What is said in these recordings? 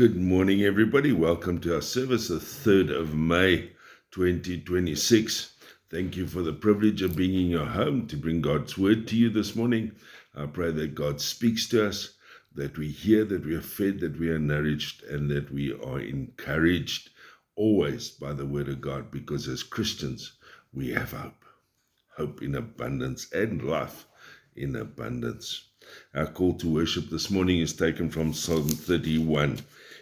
Good morning, everybody. Welcome to our service, the 3rd of May, 2026. Thank you for the privilege of being in your home to bring God's word to you this morning. I pray that God speaks to us, that we hear, that we are fed, that we are nourished, and that we are encouraged always by the word of God, because as Christians, we have hope in abundance and life in abundance. Our call to worship this morning is taken from Psalm 31.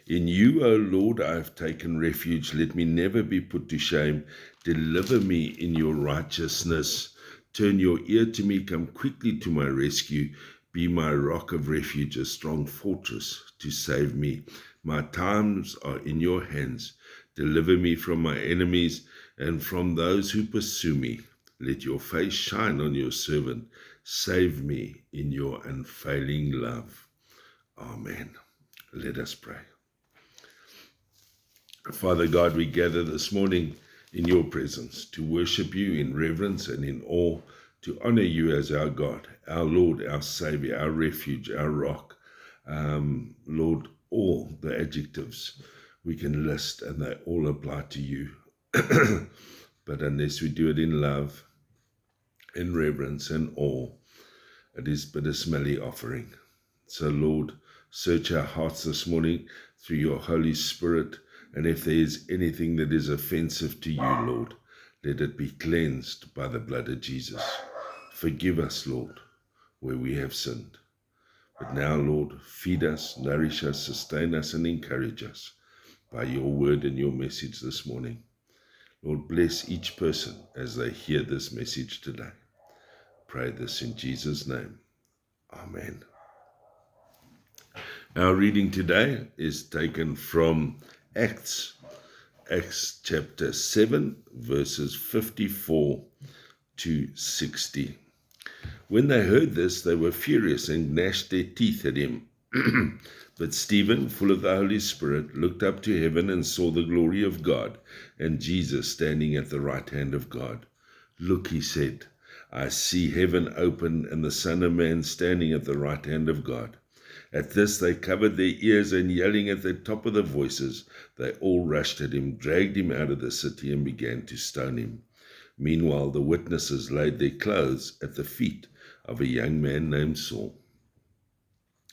In you, O Lord, I have taken refuge. Let me never be put to shame. Deliver me in your righteousness. Turn your ear to me. Come quickly to my rescue. Be my rock of refuge, a strong fortress to save me. My times are in your hands. Deliver me from my enemies and from those who pursue me. Let your face shine on your servant. Save me in your unfailing love. Amen. Let us pray. Father God, we gather this morning in your presence to worship you in reverence and in awe, to honor you as our God, our Lord, our Savior, our refuge, our rock. Lord, all the adjectives we can list, and they all apply to you. But unless we do it in love, in reverence and awe, it is but a smelly offering. So, Lord, search our hearts this morning through your Holy Spirit, and if there is anything that is offensive to you, Lord, let it be cleansed by the blood of Jesus. Forgive us, Lord, where we have sinned. But now, Lord, feed us, nourish us, sustain us, and encourage us by your word and your message this morning. Lord, bless each person as they hear this message today. Pray this in Jesus' name. Amen. Our reading today is taken from Acts chapter 7, verses 54 to 60. When they heard this, they were furious and gnashed their teeth at him. But Stephen, full of the Holy Spirit, looked up to heaven and saw the glory of God and Jesus standing at the right hand of God. Look, he said, I see heaven open and the Son of Man standing at the right hand of God. At this they covered their ears, and yelling at the top of their voices, they all rushed at him, dragged him out of the city, and began to stone him. Meanwhile the witnesses laid their clothes at the feet of a young man named Saul.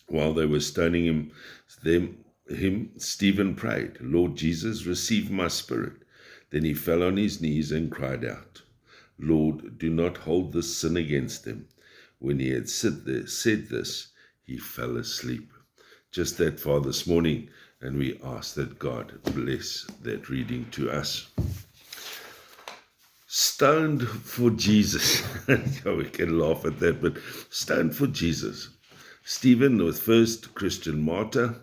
While they were stoning him, Stephen prayed, Lord Jesus, receive my spirit. Then he fell on his knees and cried out, Lord, do not hold this sin against them. When he had said this, he fell asleep. Just that far this morning, and we ask that God bless that reading to us. Stoned for Jesus. We can laugh at that, but stoned for Jesus. Stephen, the first Christian martyr,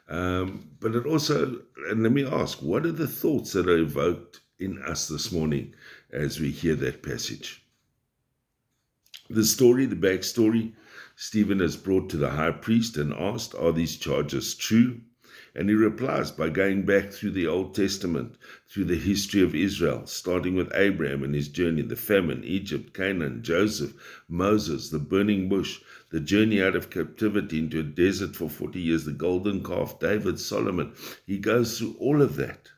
but it also, and let me ask, what are the thoughts that are evoked in us this morning as we hear that passage? The backstory, Stephen is brought to the high priest and asked, are these charges true? And he replies by going back through the Old Testament, through the history of Israel, starting with Abraham and his journey, the famine, Egypt, Canaan, Joseph, Moses, the burning bush, the journey out of captivity into a desert for 40 years, the golden calf, David, Solomon. He goes through all of that.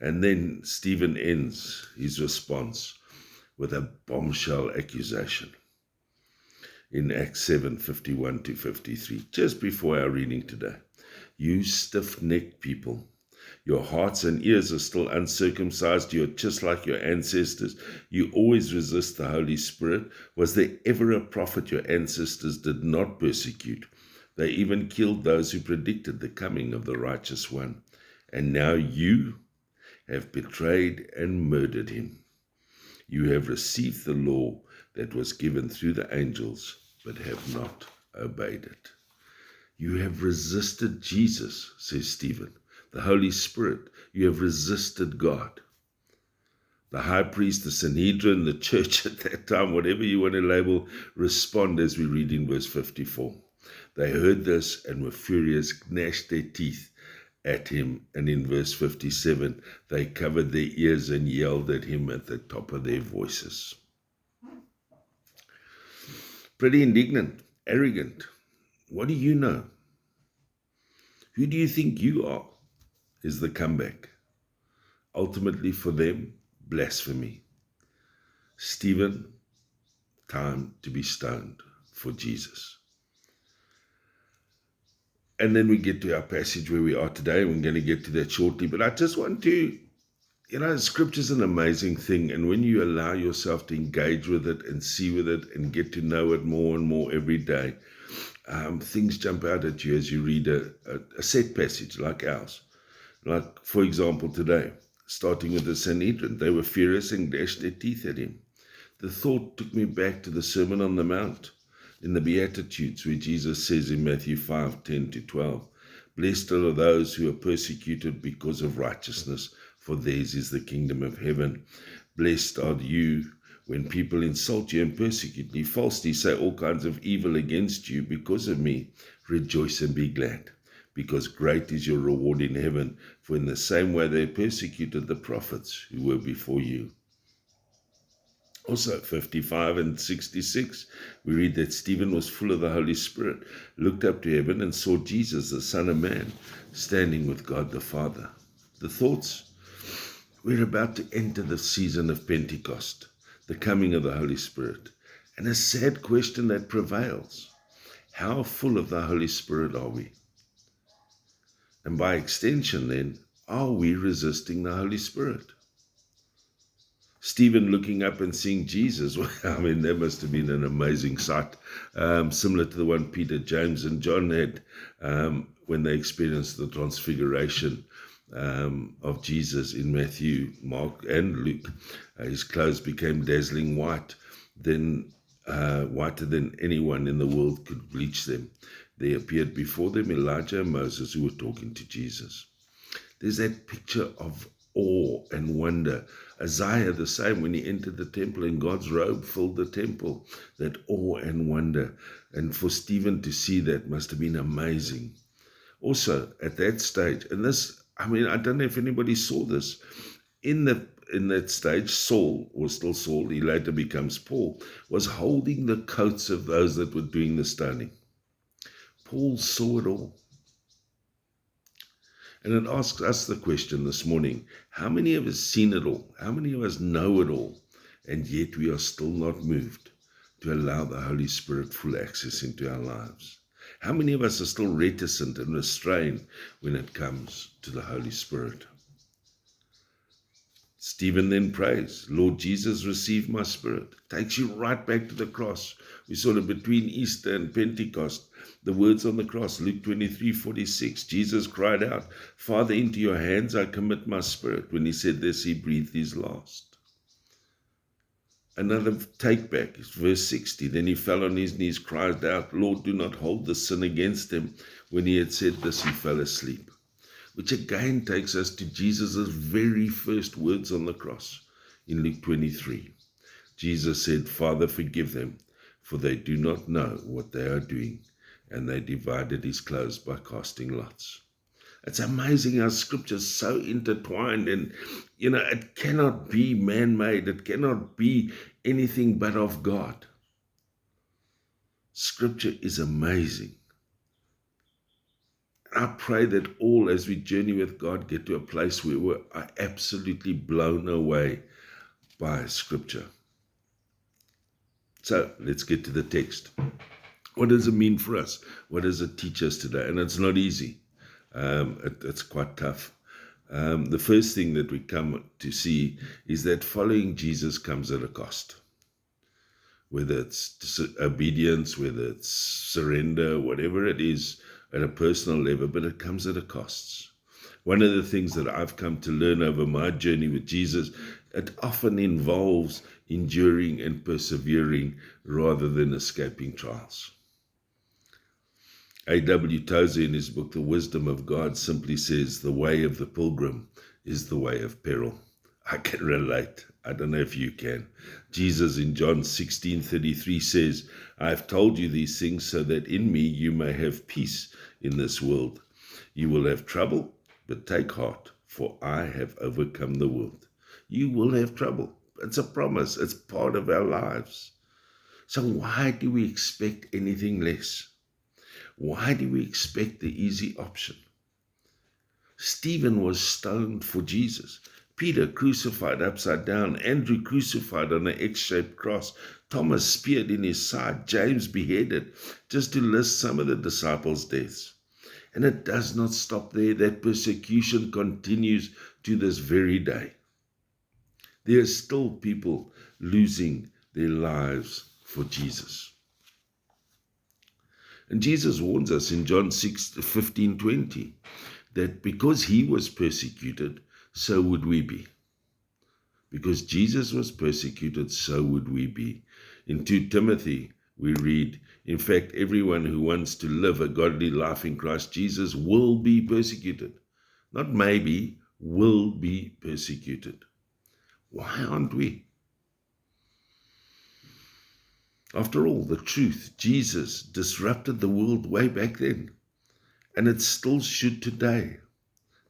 And then Stephen ends his response with a bombshell accusation in Acts 7, 51 to 53, just before our reading today. You stiff-necked people, your hearts and ears are still uncircumcised. You're just like your ancestors. You always resist the Holy Spirit. Was there ever a prophet your ancestors did not persecute? They even killed those who predicted the coming of the righteous one. And now you have betrayed and murdered him. You have received the law that was given through the angels, but have not obeyed it. You have resisted Jesus, says Stephen, the Holy Spirit. You have resisted God. The high priest, the Sanhedrin, the church at that time, whatever you want to label, respond as we read in verse 54. They heard this and were furious, gnashed their teeth at him. And in verse 57, they covered their ears and yelled at him at the top of their voices. Pretty indignant, arrogant. What do you know? Who do you think you are? Is the comeback. Ultimately for them, blasphemy. Stephen, time to be stoned for Jesus. And then we get to our passage where we are today. We're going to get to that shortly. But I just want to, Scripture is an amazing thing. And when you allow yourself to engage with it and see with it and get to know it more and more every day, things jump out at you as you read a set passage like ours. Like, for example, today, starting with the Sanhedrin, they were furious and dashed their teeth at him. The thought took me back to the Sermon on the Mount in the Beatitudes, where Jesus says in Matthew 5:10-12, "Blessed are those who are persecuted because of righteousness, for theirs is the kingdom of heaven. Blessed are you when people insult you and persecute you, falsely say all kinds of evil against you because of me. Rejoice and be glad, because great is your reward in heaven, for in the same way they persecuted the prophets who were before you." Also, 55 and 66, we read that Stephen was full of the Holy Spirit, looked up to heaven and saw Jesus, the Son of Man, standing with God the Father. The thoughts? We're about to enter the season of Pentecost, the coming of the Holy Spirit, and a sad question that prevails. How full of the Holy Spirit are we? And by extension then, are we resisting the Holy Spirit? Stephen looking up and seeing Jesus, that must have been an amazing sight, similar to the one Peter, James, and John had when they experienced the transfiguration of Jesus in Matthew, Mark, and Luke. His clothes became dazzling white, whiter than anyone in the world could bleach them. There appeared before them Elijah and Moses, who were talking to Jesus. There's that picture of awe and wonder. Isaiah the same, when he entered the temple and God's robe filled the temple, that awe and wonder. And for Stephen to see that must have been amazing. Also, at that stage, and this, I don't know if anybody saw this, in that stage, Saul, or still Saul, he later becomes Paul, was holding the coats of those that were doing the stoning. Paul saw it all. And it asks us the question this morning, how many of us seen it all? How many of us know it all? And yet we are still not moved to allow the Holy Spirit full access into our lives. How many of us are still reticent and restrained when it comes to the Holy Spirit? Stephen then prays, "Lord Jesus, receive my spirit." Takes you right back to the cross. We sort of between Easter and Pentecost, the words on the cross, Luke 23:46, Jesus cried out, "Father, into your hands I commit my spirit." When he said this, he breathed his last. Another take back is verse 60. Then he fell on his knees, cried out, "Lord, do not hold this sin against him." When he had said this, he fell asleep. Which again takes us to Jesus' very first words on the cross in Luke 23. Jesus said, "Father, forgive them, for they do not know what they are doing." And they divided his clothes by casting lots. It's amazing how Scripture is so intertwined, and it cannot be man-made. It cannot be anything but of God. Scripture is amazing. I pray that all, as we journey with God, get to a place where we are absolutely blown away by Scripture. So let's get to the text. What does it mean for us? What does it teach us today? And it's not easy. It's quite tough. The first thing that we come to see is that following Jesus comes at a cost. Whether it's obedience, whether it's surrender, whatever it is, at a personal level, but it comes at a cost. One of the things that I've come to learn over my journey with Jesus, it often involves enduring and persevering rather than escaping trials. A.W. Tozer, in his book, The Wisdom of God, simply says, "The way of the pilgrim is the way of peril." I can relate. I don't know if you can. Jesus in John 16:33 says, "I have told you these things so that in me you may have peace in this world. You will have trouble, but take heart, for I have overcome the world." You will have trouble. It's a promise. It's part of our lives. So why do we expect anything less? Why do we expect the easy option? Stephen was stoned for Jesus. Peter crucified upside down. Andrew crucified on an X-shaped cross. Thomas speared in his side. James beheaded, just to list some of the disciples' deaths. And it does not stop there. That persecution continues to this very day. There are still people losing their lives for Jesus. And Jesus warns us in John 6:15-20 that because he was persecuted, so would we be. Because Jesus was persecuted, so would we be. In 2 Timothy, we read, in fact, everyone who wants to live a godly life in Christ Jesus will be persecuted. Not maybe, will be persecuted. Why aren't we? After all, the truth, Jesus disrupted the world way back then, and it still should today.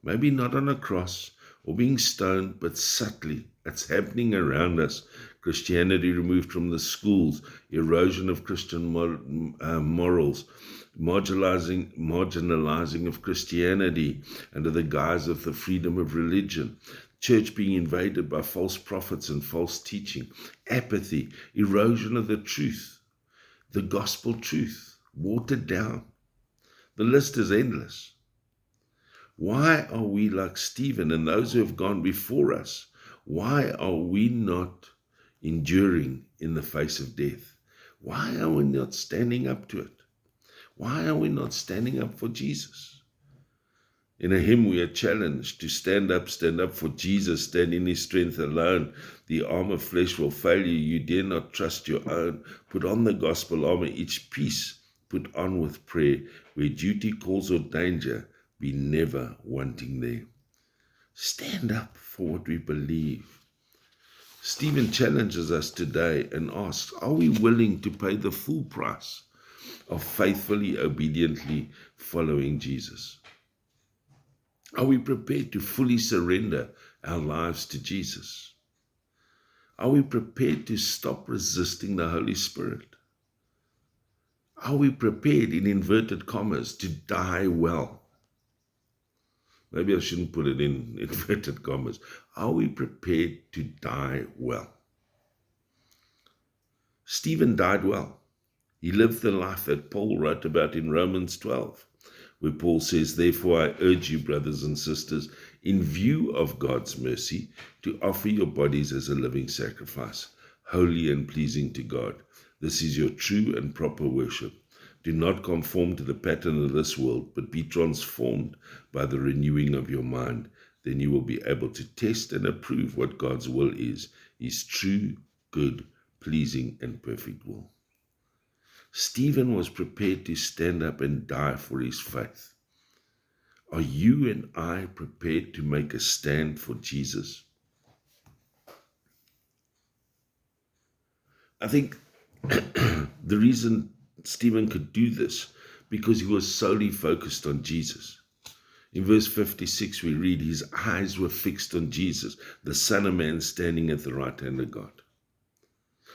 Maybe not on a cross or being stoned, but subtly. It's happening around us. Christianity removed from the schools, erosion of Christian morals, marginalizing of Christianity under the guise of the freedom of religion, church being invaded by false prophets and false teaching, apathy, erosion of the truth, the gospel truth, watered down. The list is endless. Why are we like Stephen and those who have gone before us? Why are we not enduring in the face of death? Why are we not standing up to it? Why are we not standing up for Jesus? In a hymn we are challenged to stand up for Jesus, stand in his strength alone. The arm of flesh will fail you, you dare not trust your own. Put on the gospel armor, each piece put on with prayer. Where duty calls or danger, be never wanting there. Stand up for what we believe. Stephen challenges us today and asks, are we willing to pay the full price of faithfully, obediently following Jesus? Are we prepared to fully surrender our lives to Jesus? Are we prepared to stop resisting the Holy Spirit? Are we prepared, in inverted commas, to die well? Maybe I shouldn't put it in inverted commas. Are we prepared to die well? Stephen died well. He lived the life that Paul wrote about in Romans 12, where Paul says, therefore I urge you, brothers and sisters, in view of God's mercy, to offer your bodies as a living sacrifice, holy and pleasing to God. This is your true and proper worship. Do not conform to the pattern of this world, but be transformed by the renewing of your mind. Then you will be able to test and approve what God's will is, his true, good, pleasing, and perfect will. Stephen was prepared to stand up and die for his faith. Are you and I prepared to make a stand for Jesus? I think the reason Stephen could do this because he was solely focused on Jesus. In verse 56 we read, his eyes were fixed on Jesus, the Son of Man standing at the right hand of God.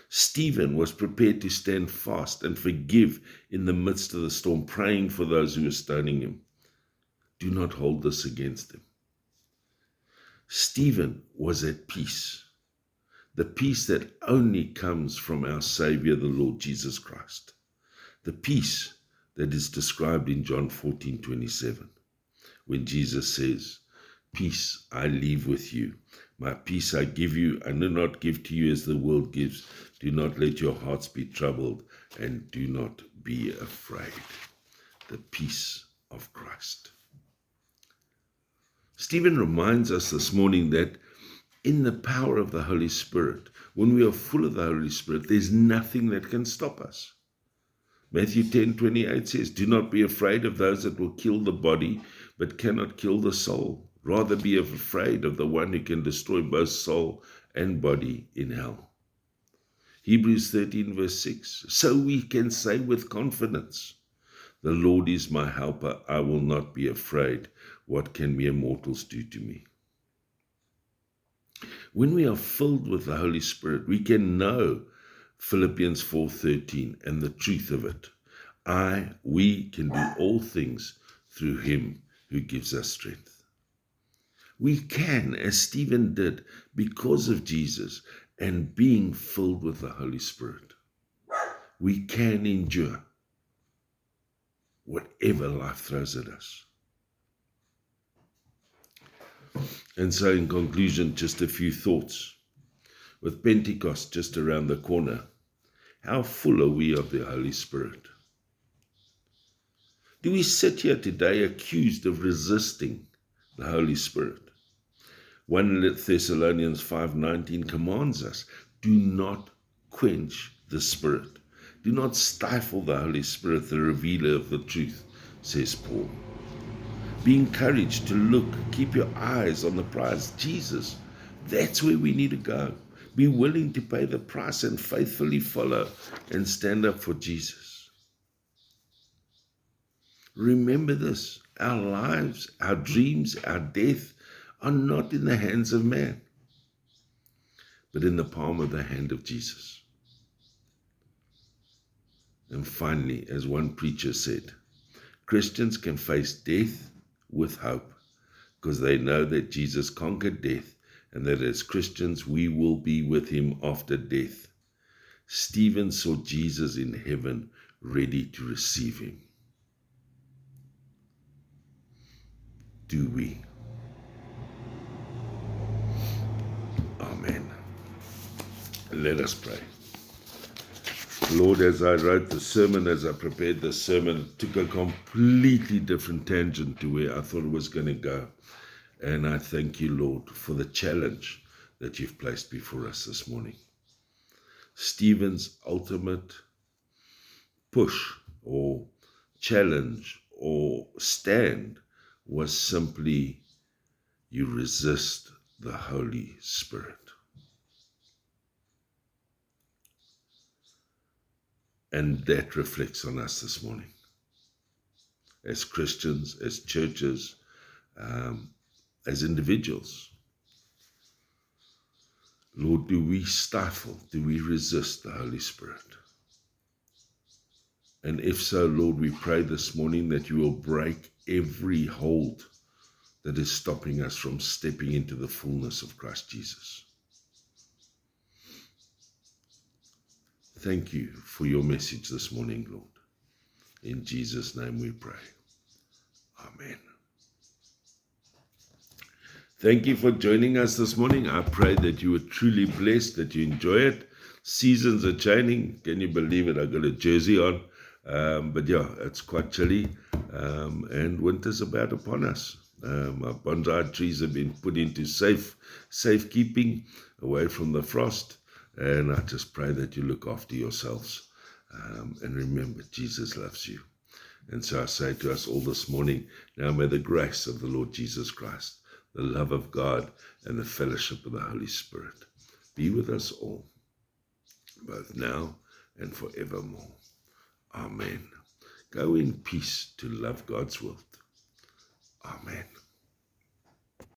Stephen was prepared to stand fast and forgive in the midst of the storm, praying for those who were stoning him. Do not hold this against him. Stephen was at peace, the peace that only comes from our Savior, the Lord Jesus Christ, the peace that is described in John 14:27, when Jesus says, peace I leave with you. My peace I give you, I do not give to you as the world gives. Do not let your hearts be troubled, and do not be afraid. The peace of Christ. Stephen reminds us this morning that in the power of the Holy Spirit, when we are full of the Holy Spirit, there's nothing that can stop us. Matthew 10:28 says, do not be afraid of those that will kill the body, but cannot kill the soul. Rather be afraid of the one who can destroy both soul and body in hell. Hebrews 13 verse 6. So we can say with confidence, the Lord is my helper, I will not be afraid. What can mere mortals do to me? When we are filled with the Holy Spirit, we can know Philippians 4:13 and the truth of it. We can do all things through him who gives us strength. We can, as Stephen did, because of Jesus and being filled with the Holy Spirit, we can endure whatever life throws at us. And so in conclusion, just a few thoughts. With Pentecost just around the corner, how full are we of the Holy Spirit? Do we sit here today accused of resisting the Holy Spirit? 1 Thessalonians 5:19 commands us, do not quench the Spirit. Do not stifle the Holy Spirit, the revealer of the truth, says Paul. Be encouraged to look, keep your eyes on the prize, Jesus. That's where we need to go. Be willing to pay the price and faithfully follow and stand up for Jesus. Remember this, our lives, our dreams, our death are not in the hands of man, but in the palm of the hand of Jesus. And finally, as one preacher said, Christians can face death with hope because they know that Jesus conquered death and that as Christians we will be with him after death. Stephen saw Jesus in heaven ready to receive him. Do we? Amen. Let us pray. Lord, as I wrote the sermon, as I prepared the sermon, it took a completely different tangent to where I thought it was going to go. And I thank you, Lord, for the challenge that you've placed before us this morning. Stephen's ultimate push or challenge or stand was simply, you resist the Holy Spirit. And that reflects on us this morning. As Christians, as churches, as individuals. Lord, do we stifle, do we resist the Holy Spirit? And if so, Lord, we pray this morning that you will break every hold that is stopping us from stepping into the fullness of Christ Jesus. Thank you for your message this morning, Lord. In Jesus' name we pray. Amen. Thank you for joining us this morning. I pray that you were truly blessed, that you enjoy it. Seasons are changing. Can you believe it? I got a jersey on. But yeah, it's quite chilly. And winter's about upon us. Our bonsai trees have been put into safekeeping away from the frost. And I just pray that you look after yourselves. And remember, Jesus loves you. And so I say to us all this morning, now may the grace of the Lord Jesus Christ, the love of God, and the fellowship of the Holy Spirit be with us all, both now and forevermore. Amen. Go in peace to love God's world. Amen.